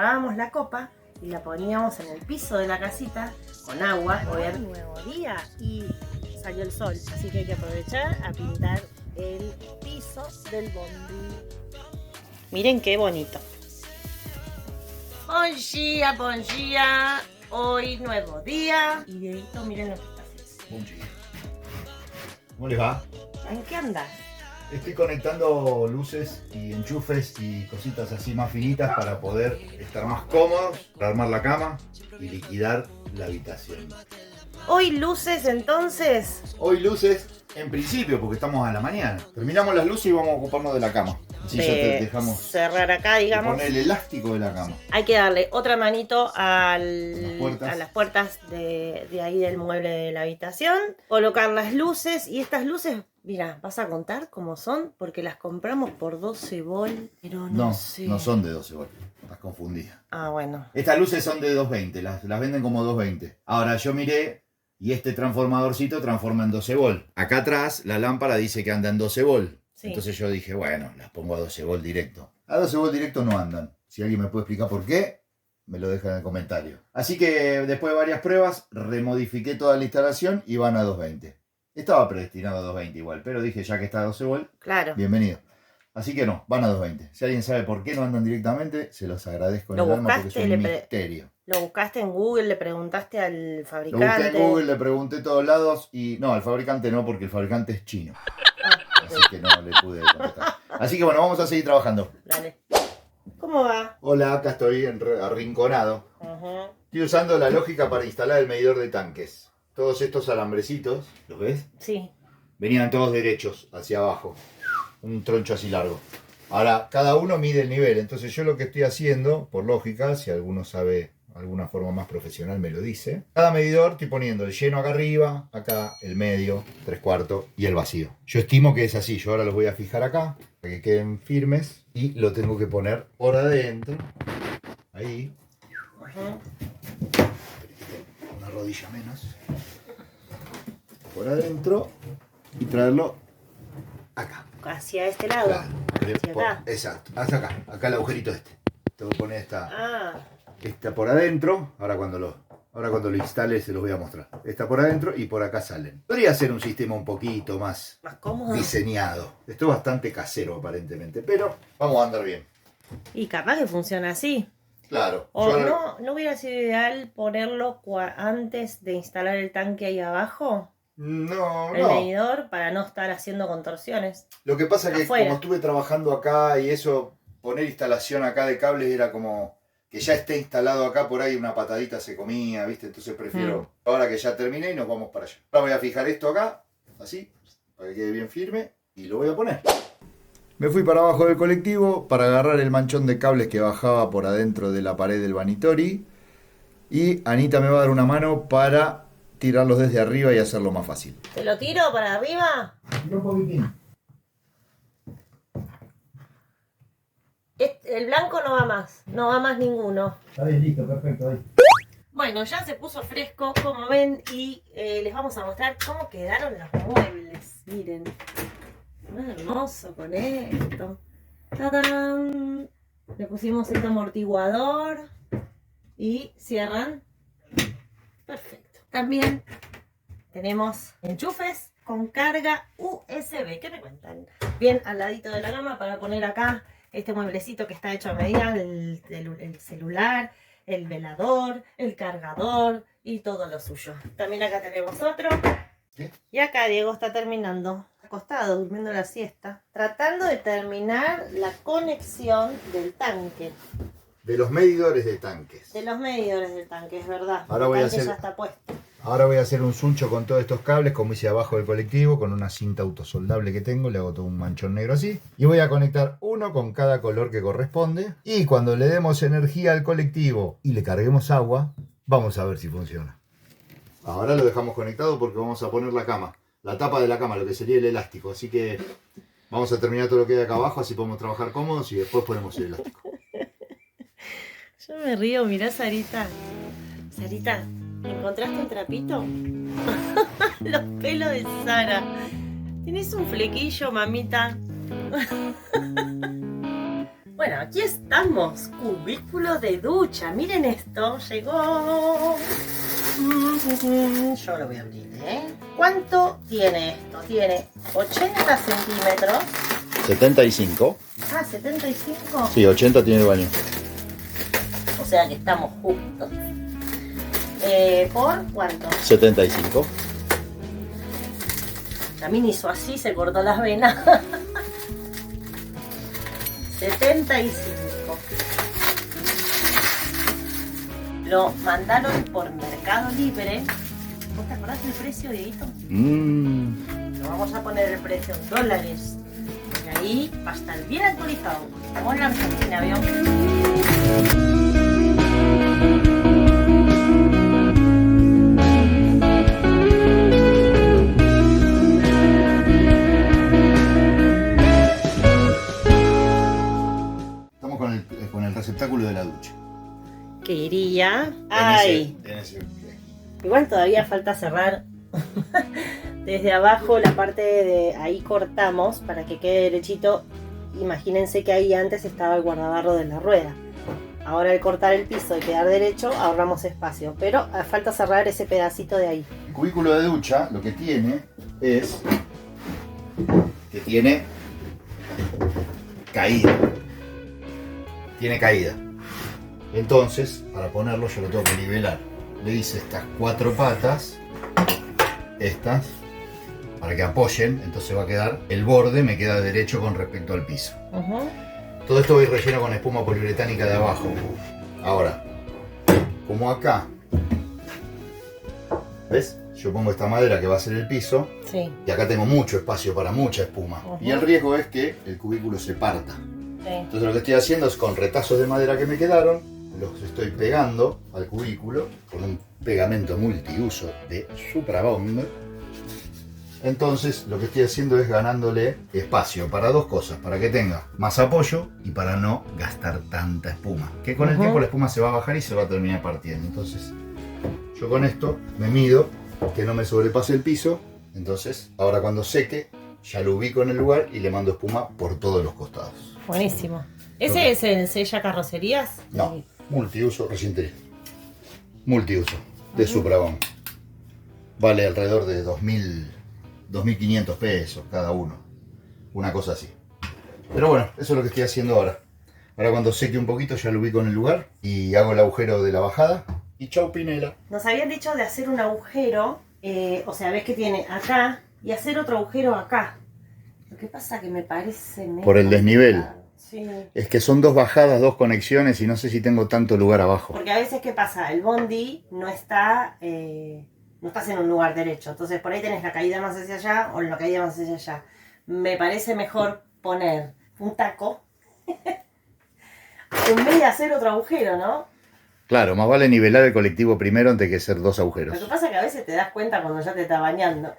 agarrábamos la copa y la poníamos en el piso de la casita con agua. Hoy es un nuevo día y salió el sol, así que hay que aprovechar a pintar el piso del bondi. Miren qué bonito. Buen día, hoy nuevo día. Y Dieguito, miren lo que está haciendo. Buen día. ¿Cómo les va? ¿En qué andas? Estoy conectando luces y enchufes y cositas así más finitas para poder estar más cómodos, para armar la cama y liquidar la habitación. Hoy luces entonces. Hoy luces en principio porque estamos a la mañana. Terminamos las luces y vamos a ocuparnos de la cama. Así ya te dejamos cerrar acá, digamos. poner el elástico de la cama. Hay que darle otra manito a las puertas de ahí del mueble de la habitación. Colocar las luces y estas luces, mira, vas a contar cómo son porque las compramos por 12 volt, pero no sé. No son de 12 volt. Estás confundida. Ah, bueno. Estas luces son de 220, las venden como 220. Ahora yo miré y este transformadorcito transforma en 12 volt. Acá atrás la lámpara dice que anda en 12 volt. Sí. Entonces yo dije, bueno, las pongo a 12 volt directo. A 12 volt directo no andan. Si alguien me puede explicar por qué, me lo deja en el comentario. Así que después de varias pruebas, remodifiqué toda la instalación y van a 220. Estaba predestinado a 220 igual, pero dije, ya que está a 12 volt, claro, bienvenido. Así que no, van a 220. Si alguien sabe por qué no andan directamente, se los agradezco en el alma porque es un misterio. ¿Lo buscaste en Google? ¿Le preguntaste al fabricante? Lo busqué en Google, le pregunté a todos lados y no, al fabricante no, porque el fabricante es chino. Así que no le pude contestar. Así que bueno, vamos a seguir trabajando. Dale. ¿Cómo va? Hola, acá estoy arrinconado. Estoy usando la lógica para instalar el medidor de tanques. Todos estos alambrecitos, ¿los ves? Sí. Venían todos derechos, hacia abajo. Un troncho así largo. Ahora, cada uno mide el nivel. Entonces yo lo que estoy haciendo, por lógica, si alguno sabe alguna forma más profesional me lo dice. Cada medidor estoy poniendo el lleno acá arriba, acá el medio, 3/4 y el vacío. Yo estimo que es así. Yo ahora los voy a fijar acá para que queden firmes y lo tengo que poner por adentro. Ahí. Una rodilla menos. Por adentro y traerlo acá. Hacia este lado. Claro. Hacia acá. Exacto. Hasta acá. Acá el agujerito este. Tengo que poner esta. Ah. Está por adentro. Ahora cuando lo instale se los voy a mostrar. Está por adentro y por acá salen. Podría ser un sistema un poquito más cómodo, diseñado. Esto es bastante casero aparentemente. Pero vamos a andar bien. Y capaz que funciona así. Claro. O no hubiera sido ideal ponerlo antes de instalar el tanque ahí abajo. No. El medidor para no estar haciendo contorsiones. Lo que pasa es que como estuve trabajando acá y eso, poner instalación acá de cables era como que ya esté instalado acá, por ahí una patadita se comía, ¿viste? Entonces prefiero ahora que ya terminé y nos vamos para allá. Ahora voy a fijar esto acá, así, para que quede bien firme y lo voy a poner. Me fui para abajo del colectivo para agarrar el manchón de cables que bajaba por adentro de la pared del vanitori y Anita me va a dar una mano para tirarlos desde arriba y hacerlo más fácil. ¿Te lo tiro para arriba? Un poquitín. El blanco no va más ninguno. Está bien, listo, perfecto, ahí. Bueno, ya se puso fresco, como ven, y les vamos a mostrar cómo quedaron los muebles. Miren, es hermoso con esto. ¡Tadán! Le pusimos este amortiguador y cierran. Perfecto. También tenemos enchufes con carga USB. ¿Qué me cuentan? Bien al ladito de la cama para poner acá este mueblecito que está hecho a medida, el celular, el velador, el cargador y todo lo suyo. También acá tenemos otro. ¿Qué? Y acá Diego está terminando, acostado, durmiendo la siesta, tratando de terminar la conexión del tanque. De los medidores de tanques. De los medidores del tanque, es verdad. Ahora voy a hacer... ya está puesto. Ahora voy a hacer un suncho con todos estos cables, como hice abajo del colectivo, con una cinta autosoldable que tengo, le hago todo un manchón negro así. Y voy a conectar uno con cada color que corresponde. Y cuando le demos energía al colectivo y le carguemos agua, vamos a ver si funciona. Ahora lo dejamos conectado porque vamos a poner la cama, la tapa de la cama, lo que sería el elástico. Así que vamos a terminar todo lo que hay acá abajo, así podemos trabajar cómodos y después ponemos el elástico. Yo me río, mirá Sarita. Sarita, ¿encontraste un trapito? Los pelos de Sara. Tenés un flequillo, mamita. Bueno, aquí estamos, cubículo de ducha. Miren esto, llegó. Yo lo voy a abrir, ¿eh? ¿Cuánto tiene esto? Tiene 80 centímetros. 75. Ah, 75. Sí, 80 tiene el baño. O sea que estamos justos. ¿Por cuánto? 75. También hizo así, se cortó las venas. 75. Lo mandaron por Mercado Libre. ¿Vos te acordás del precio, Dieguito? Lo vamos a poner el precio en dólares. Y ahí va a estar bien actualizado. Estamos en la Argentina, ¿vio? Con el receptáculo de la ducha. Que iría. ¡Ay! Igual todavía falta cerrar desde abajo la parte de ahí, cortamos para que quede derechito. Imagínense que ahí antes estaba el guardabarro de la rueda. Ahora al cortar el piso y quedar derecho ahorramos espacio, pero falta cerrar ese pedacito de ahí. El cubículo de ducha lo que tiene es que tiene caída. Tiene caída. Entonces, para ponerlo yo lo tengo que nivelar. Le hice estas 4 patas, estas, para que apoyen, entonces va a quedar, el borde me queda derecho con respecto al piso. Todo esto voy relleno con espuma poliuretánica de abajo. Ahora, como acá, ¿ves? Yo pongo esta madera que va a ser el piso, sí. Y acá tengo mucho espacio para mucha espuma. Y el riesgo es que el cubículo se parta. Sí. Entonces lo que estoy haciendo es con retazos de madera que me quedaron, los estoy pegando al cubículo con un pegamento multiuso de Suprabond. Entonces lo que estoy haciendo es ganándole espacio para dos cosas, para que tenga más apoyo y para no gastar tanta espuma. Que con el tiempo la espuma se va a bajar y se va a terminar partiendo. Entonces yo con esto me mido que no me sobrepase el piso. Entonces ahora cuando seque ya lo ubico en el lugar y le mando espuma por todos los costados. Buenísimo. ¿Ese es el sella carrocerías? No, multiuso reciente. Multiuso de Suprabond. Vale alrededor de 2.500 pesos cada uno. Una cosa así. Pero bueno, eso es lo que estoy haciendo ahora. Ahora cuando seque un poquito ya lo ubico en el lugar y hago el agujero de la bajada. Y chau Pinela. Nos habían dicho de hacer un agujero, o sea, ves que tiene acá y hacer otro agujero acá. Lo que pasa que me parece... Por el desnivel. Sí. Es que son dos bajadas, dos conexiones y no sé si tengo tanto lugar abajo. Porque a veces, ¿qué pasa? El bondi no está... no estás en un lugar derecho. Entonces por ahí tenés la caída más hacia allá o la caída más hacia allá. Me parece mejor poner un taco en vez de hacer otro agujero, ¿no? Claro, más vale nivelar el colectivo primero antes que hacer dos agujeros. Lo que pasa es que a veces te das cuenta cuando ya te estás bañando.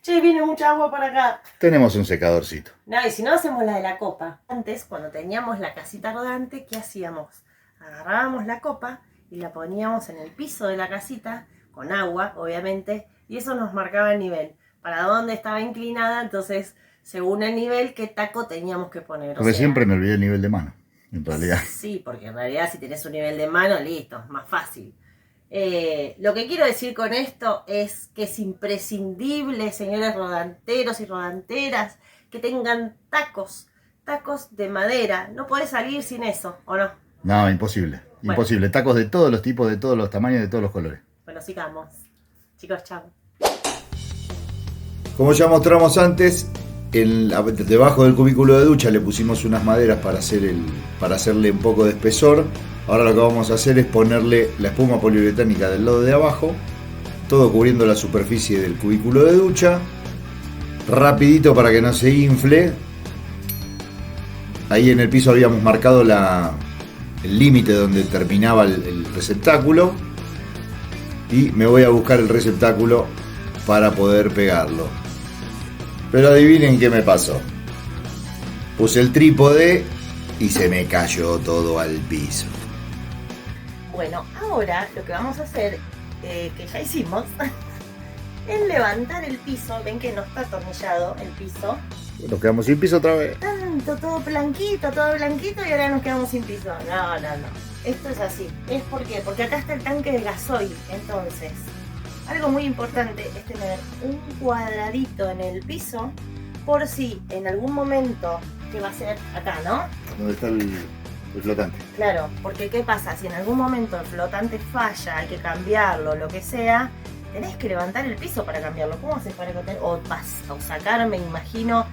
Che, viene mucha agua para acá. Tenemos un secadorcito. No, y si no hacemos la de la copa. Antes, cuando teníamos la casita rodante, ¿qué hacíamos? Agarrábamos la copa y la poníamos en el piso de la casita, con agua, obviamente, y eso nos marcaba el nivel. Para dónde estaba inclinada, entonces, según el nivel, qué taco teníamos que poner. Porque siempre me olvidé el nivel de mano, en realidad. Sí, porque en realidad si tenés un nivel de mano, listo, más fácil. Lo que quiero decir con esto es que es imprescindible, señores rodanteros y rodanteras, que tengan tacos de madera. No podés salir sin eso, ¿o no? No, imposible, bueno. Imposible. Tacos de todos los tipos, de todos los tamaños, de todos los colores. Bueno, sigamos. Chicos, chao. Como ya mostramos antes, debajo del cubículo de ducha le pusimos unas maderas para hacerle un poco de espesor. Ahora lo que vamos a hacer es ponerle la espuma poliuretánica del lado de abajo, todo cubriendo la superficie del cubículo de ducha, rapidito para que no se infle. Ahí en el piso habíamos marcado el límite donde terminaba el receptáculo y me voy a buscar el receptáculo para poder pegarlo. Pero adivinen qué me pasó. Puse el trípode y se me cayó todo al piso. Bueno, ahora lo que vamos a hacer, que ya hicimos, es levantar el piso. Ven que no está atornillado el piso. Nos quedamos sin piso otra vez. Tanto, todo blanquito y ahora nos quedamos sin piso. No. Esto es así. ¿Es por qué? Porque acá está el tanque de gasoil. Entonces, algo muy importante es tener un cuadradito en el piso por si en algún momento, que va a ser acá, ¿no? ¿Dónde está el flotante? Claro, porque ¿qué pasa? Si en algún momento el flotante falla, hay que cambiarlo, lo que sea, tenés que levantar el piso para cambiarlo. ¿Cómo haces para que o sacar, me imagino,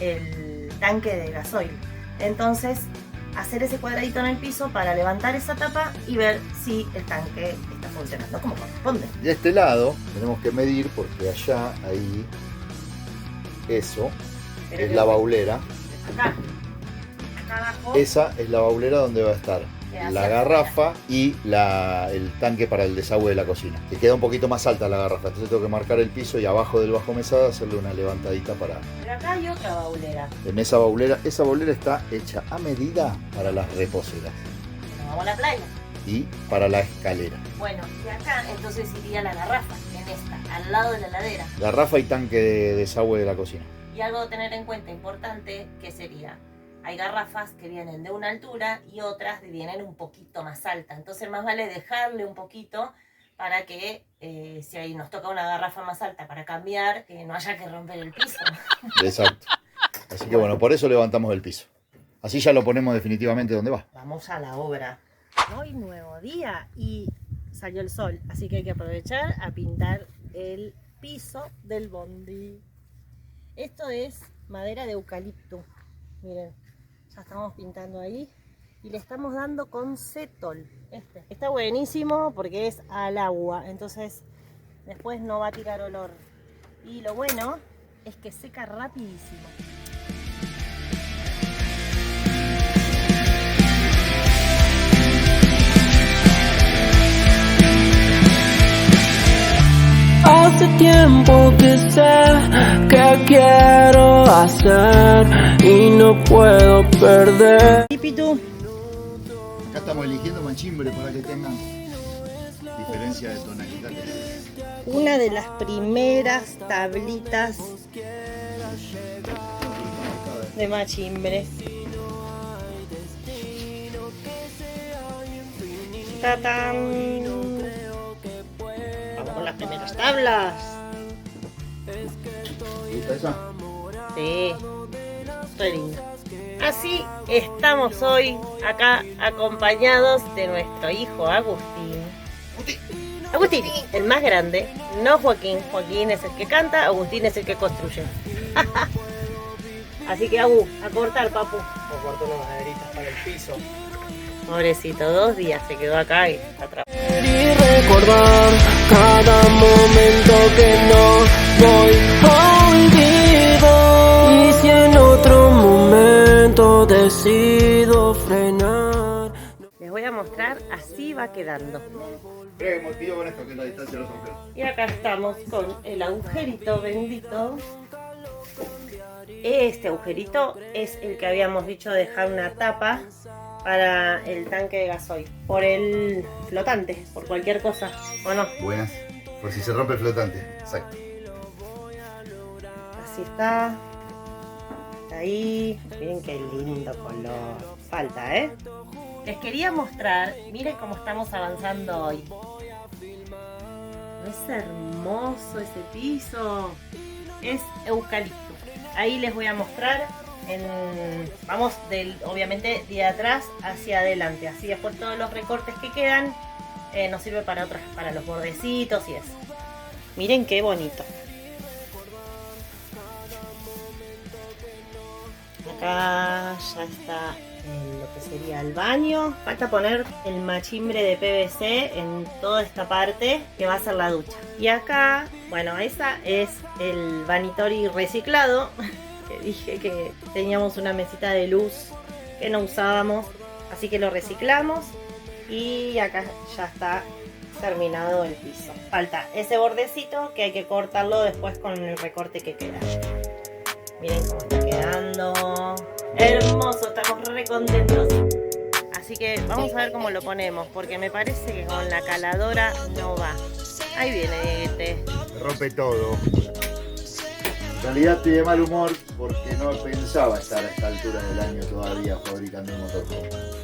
el tanque de gasoil? Entonces, hacer ese cuadradito en el piso para levantar esa tapa y ver si el tanque está funcionando como corresponde. De este lado tenemos que medir porque allá, ahí, eso es la baulera. Acá abajo. Esa es la baulera donde va a estar la garrafa y el tanque para el desagüe de la cocina. Que queda un poquito más alta la garrafa, entonces tengo que marcar el piso y abajo del bajo mesada hacerle una levantadita para... Pero acá hay otra baulera. En esa baulera está hecha a medida para las reposeras. Nos vamos a la playa. Y para la escalera. Bueno, y acá entonces iría la garrafa, en esta, al lado de la heladera. Garrafa y tanque de desagüe de la cocina. Y algo a tener en cuenta importante, que sería, hay garrafas que vienen de una altura y otras vienen un poquito más alta. Entonces más vale dejarle un poquito para que si ahí nos toca una garrafa más alta para cambiar, que no haya que romper el piso. Exacto. Así que bueno, por eso levantamos el piso. Así ya lo ponemos definitivamente donde va. Vamos a la obra. Hoy nuevo día y salió el sol, así que hay que aprovechar a pintar el piso del bondi. Esto es madera de eucalipto. Miren, ya estamos pintando ahí y le estamos dando con cetol. Está buenísimo porque es al agua, entonces después no va a tirar olor. Y lo bueno es que seca rapidísimo. Hace tiempo que sé que quiero hacer y no puedo perder. Pipitu. Acá estamos eligiendo machimbre para que tengan diferencia de tonalidades. Una de las primeras tablitas de machimbre. ¡Tatán! Vamos con las primeras tablas. ¿Te gusta esa? Sí, está lindo. Así estamos hoy acá acompañados de nuestro hijo Agustín. Agustín, el más grande, no Joaquín. Joaquín es el que canta, Agustín es el que construye. Así que Agu, a cortar, papu. O corto las maderitas para el piso. Pobrecito, 2 días se quedó acá y está atrapado. Y recordar cada momento que no voy olvido. Y si en otro momento decido frenar. Les voy a mostrar, así va quedando. Creo que me pido con esto, que es la distancia de los agujeros. Y acá estamos con el agujerito bendito. Este agujerito es el que habíamos dicho dejar una tapa para el tanque de gasoil. Por el flotante, por cualquier cosa, ¿o no? Buenas. Por si se rompe el flotante. Exacto. Así está. Está ahí. Miren qué lindo color. Falta, ¿eh? Les quería mostrar, miren cómo estamos avanzando hoy. ¿No es hermoso ese piso? Es eucalipto. Ahí les voy a mostrar. Vamos obviamente de atrás hacia adelante. Así después todos los recortes que quedan nos sirve para los bordecitos y eso. Miren qué bonito. Acá ya está lo que sería el baño. Falta poner el machimbre de PVC en toda esta parte que va a ser la ducha. Y acá, bueno, esa es el vanitori reciclado. Que dije que teníamos una mesita de luz que no usábamos, así que lo reciclamos. Y acá ya está terminado el piso. Falta ese bordecito que hay que cortarlo después con el recorte que queda. Miren cómo está quedando. Hermoso, estamos re contentos. Así que vamos a ver cómo lo ponemos, porque me parece que con la caladora no va. Ahí viene este. Se rompe todo. En realidad estoy de mal humor porque no pensaba estar a esta altura del año todavía fabricando un motorhome.